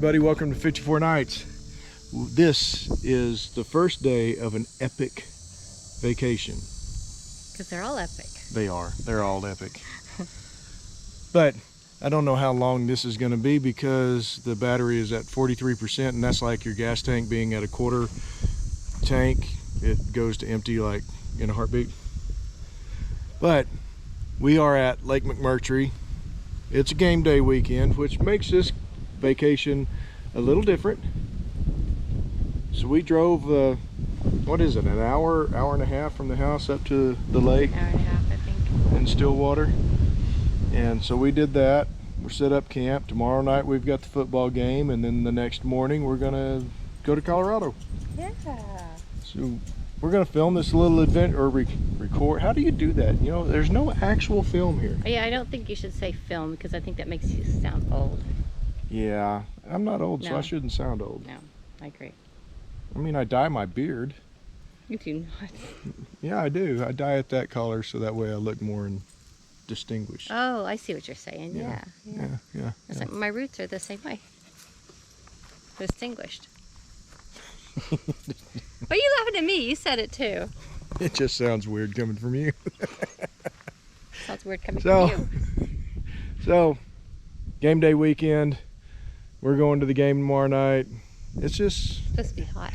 everybody, welcome to 54 Nights. This is the first day of an epic vacation. Because they're all epic. They're all epic. But I don't know how long this is going to be because the battery is at 43%, and that's like your gas tank being at a quarter tank. It goes to empty like in a heartbeat. But we are at Lake McMurtry. It's a game day weekend, which makes this vacation a little different. So we drove what is it, an hour and a half from the house up to the lake. Hour and a half, I think. In Stillwater. And so we did that. We're set up camp. Tomorrow night we've got the football game, and then the next morning we're gonna go to Colorado. Yeah. So we're gonna film this little event or record. How do you do that? You know, there's no actual film here. Yeah, I don't think you should say film because I think that makes you sound old. Yeah, I'm not old, No. so I shouldn't sound old. No, I agree. I mean, I dye my beard. You do not. Yeah, I do. I dye it that color so that way I look more distinguished. Oh, I see what you're saying. Yeah. Yeah. It's like my roots are the same way. Distinguished. Why are you laughing at me? You said it too. It just sounds weird coming from you. Sounds weird coming from you. So, game day weekend. We're going to the game tomorrow night. It's just supposed to be hot.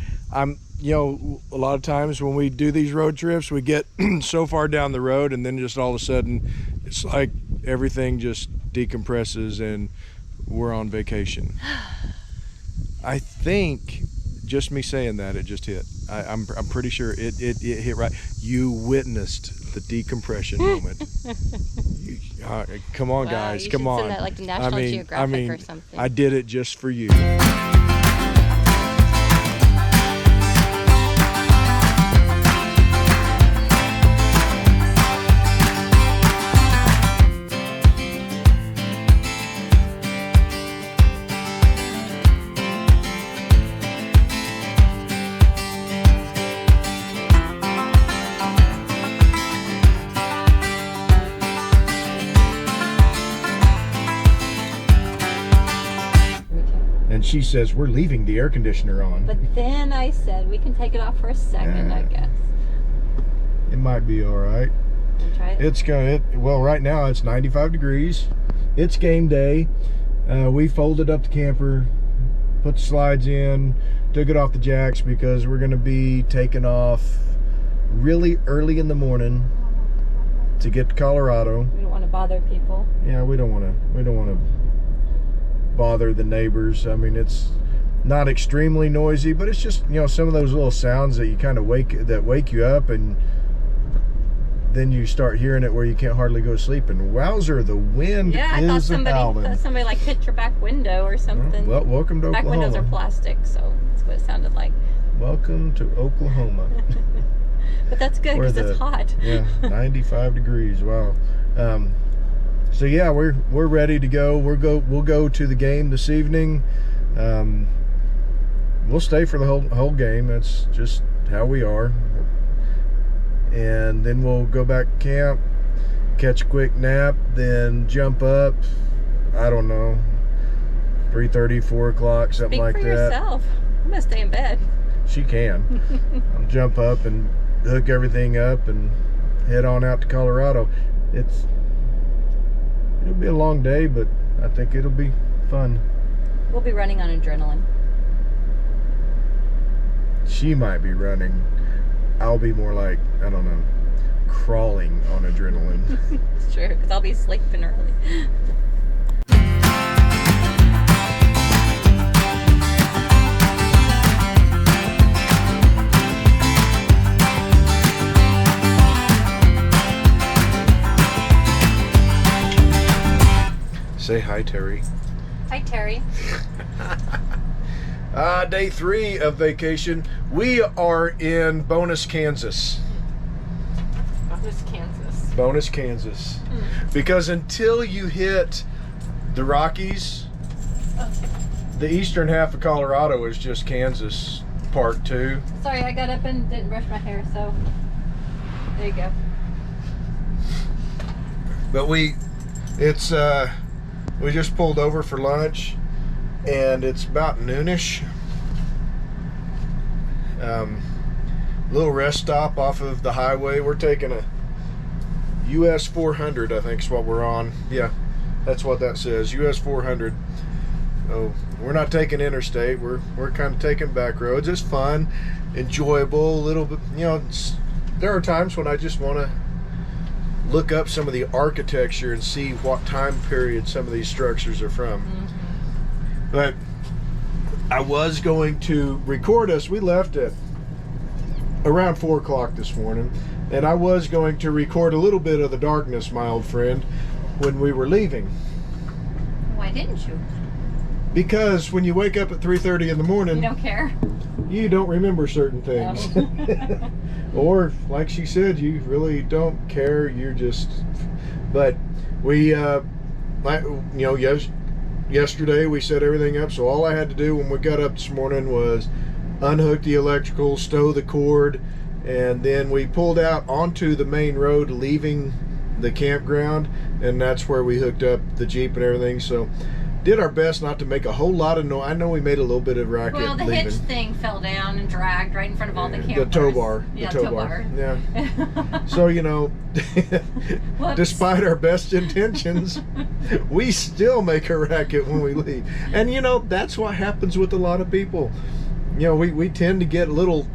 You know, a lot of times when we do these road trips, we get so far down the road, and then just all of a sudden, it's like everything just decompresses, and we're on vacation. I think just me saying that, it just hit. I'm pretty sure it hit right. You witnessed the decompression moment. Come on, guys, come on. Send that like to National Geographic or something. I did it just for you. And she says, we're leaving the air conditioner on. But then I said, we can take it off for a second, I guess. It might be all right. Try it? Well, right now it's 95 degrees. It's game day. We folded up the camper, put the slides in, took it off the jacks because we're gonna be taking off really early in the morning to get to Colorado. We don't want to bother people. Yeah, we don't want to bother the neighbors. I mean, it's not extremely noisy, but it's just, you know, some of those little sounds that you kind of wake you up, and then you start hearing it where you can't hardly go to sleep. And wowzer, the wind is howling. Thought somebody like hit your back window or something. Well, welcome to Oklahoma. Back windows are plastic, so that's what it sounded like. Welcome to Oklahoma. But that's good because it's hot. Yeah, 95 degrees. Wow. So yeah, we're ready to go. We'll go to the game this evening. We'll stay for the whole game. That's just how we are. And then we'll go back to camp, catch a quick nap, then jump up. I don't know, 3:30, 4 o'clock, something like that. Speak for yourself. I'm gonna stay in bed. She can. I'll jump up and hook everything up and head on out to Colorado. It'll be a long day, but I think it'll be fun. We'll be running on adrenaline. She might be running. I'll be more like, I don't know, crawling on adrenaline. It's true, because I'll be sleeping early. Say hi, Terry. Hi, Terry. Day 3 of vacation. We are in Bonus, Kansas. Bonus, Kansas. Because until you hit the Rockies, the eastern half of Colorado is just Kansas Part 2. Sorry, I got up and didn't brush my hair, so there you go. But we just pulled over for lunch, and it's about noonish. Little rest stop off of the highway. We're taking a US 400, I think is what we're on. Yeah, that's what that says, US 400. So we're not taking interstate. We're kind of taking back roads. It's fun, enjoyable, a little bit. You know, there are times when I just want to look up some of the architecture and see what time period some of these structures are from. Mm-hmm. But I was going to record us. We left at around 4 o'clock this morning, and I was going to record a little bit of the darkness, my old friend, when we were leaving. Why didn't you? Because when you wake up at 3:30 in the morning, you don't care. You don't remember certain things. No. Or, like she said, you really don't care. You're just. But we, yesterday we set everything up. So all I had to do when we got up this morning was unhook the electrical, stow the cord, and then we pulled out onto the main road, leaving the campground, and that's where we hooked up the Jeep and everything. So did our best not to make a whole lot of noise. I know we made a little bit of racket. Well, the leaving. hitch thing fell down and dragged right in front of all the campers. The tow bar. Yeah, the tow bar. Yeah. So, you know, despite our best intentions, we still make a racket when we leave. And, you know, that's what happens with a lot of people. You know, we tend to get a little,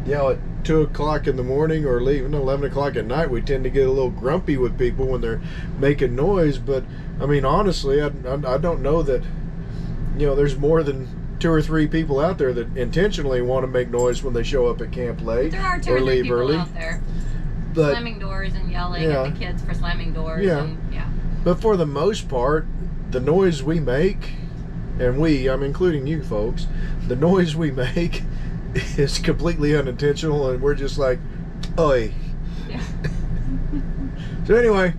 you know, at 2 o'clock in the morning or leaving 11 o'clock at night, we tend to get a little grumpy with people when they're making noise. But I mean, honestly, I don't know that, you know, there's more than 2 or 3 people out there that intentionally want to make noise when they show up at camp late. There are 2 or 3 people early. Out there but, slamming doors and yelling at the kids for slamming doors. Yeah. And, yeah. But for the most part, the noise we make, and I'm including you folks, the noise we make is completely unintentional, and we're just like, oi. Yeah. So anyway,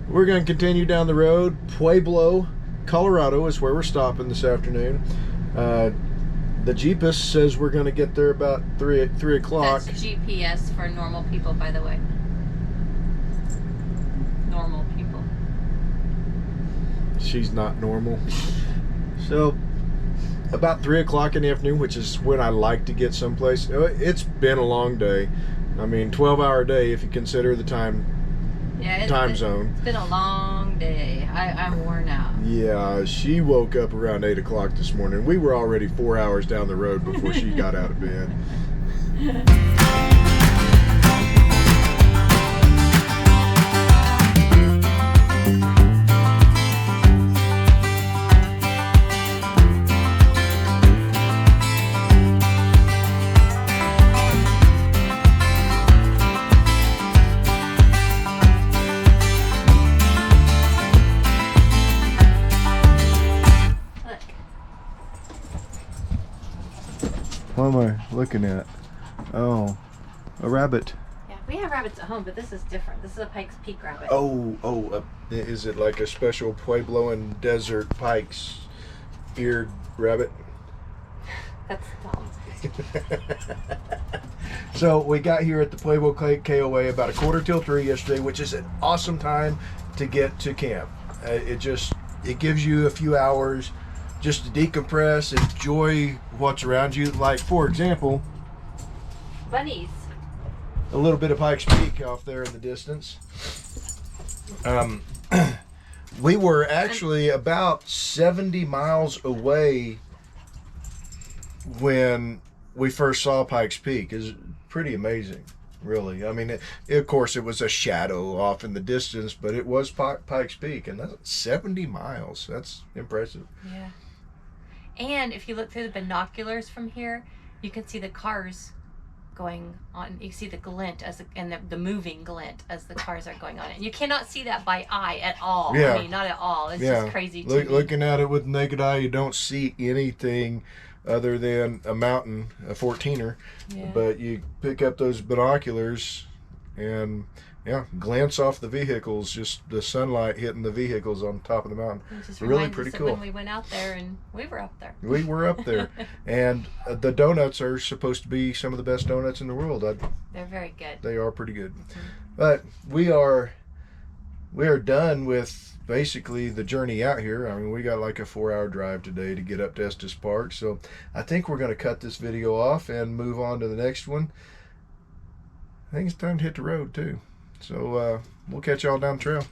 we're going to continue down the road. Pueblo, Colorado is where we're stopping this afternoon. The GPS says we're going to get there about 3 o'clock. That's GPS for normal people, by the way. Normal people. She's not normal. So about 3 o'clock in the afternoon, which is when I like to get someplace. It's been a long day. I mean, 12-hour day if you consider the time zone. It's been a long day. I'm worn out. Yeah, she woke up around 8 o'clock this morning. We were already 4 hours down the road before she got out of bed. What am I looking at? Oh, a rabbit. Yeah, we have rabbits at home, but this is different. This is a Pikes Peak rabbit. Is it like a special Puebloan desert Pikes eared rabbit? That's dumb. So we got here at the Pueblo KOA about 2:45 yesterday, which is an awesome time to get to camp. It gives you a few hours just to decompress, enjoy what's around you. Like, for example, bunnies. A little bit of Pikes Peak off there in the distance. We were actually about 70 miles away when we first saw Pikes Peak. It's pretty amazing, really. I mean, of course, it was a shadow off in the distance, but it was Pikes Peak, and that's 70 miles. That's impressive. Yeah. And if you look through the binoculars from here, you can see the cars going on. You can see the glint and the moving glint as the cars are going on. And you cannot see that by eye at all. Yeah. I mean, not at all. It's just crazy to me. Looking at it with the naked eye, you don't see anything other than a mountain, a 14er. Yeah. But you pick up those binoculars and glance off the vehicles, just the sunlight hitting the vehicles on top of the mountain. It just really pretty cool. When we went out there, and we were up there. We were up there. And the donuts are supposed to be some of the best donuts in the world. They're very good. They are pretty good. Mm-hmm. But we are we are done with basically the journey out here. I mean, we got like a 4-hour drive today to get up to Estes Park, so I think we're going to cut this video off and move on to the next one. I think it's time to hit the road too. So we'll catch y'all down the trail.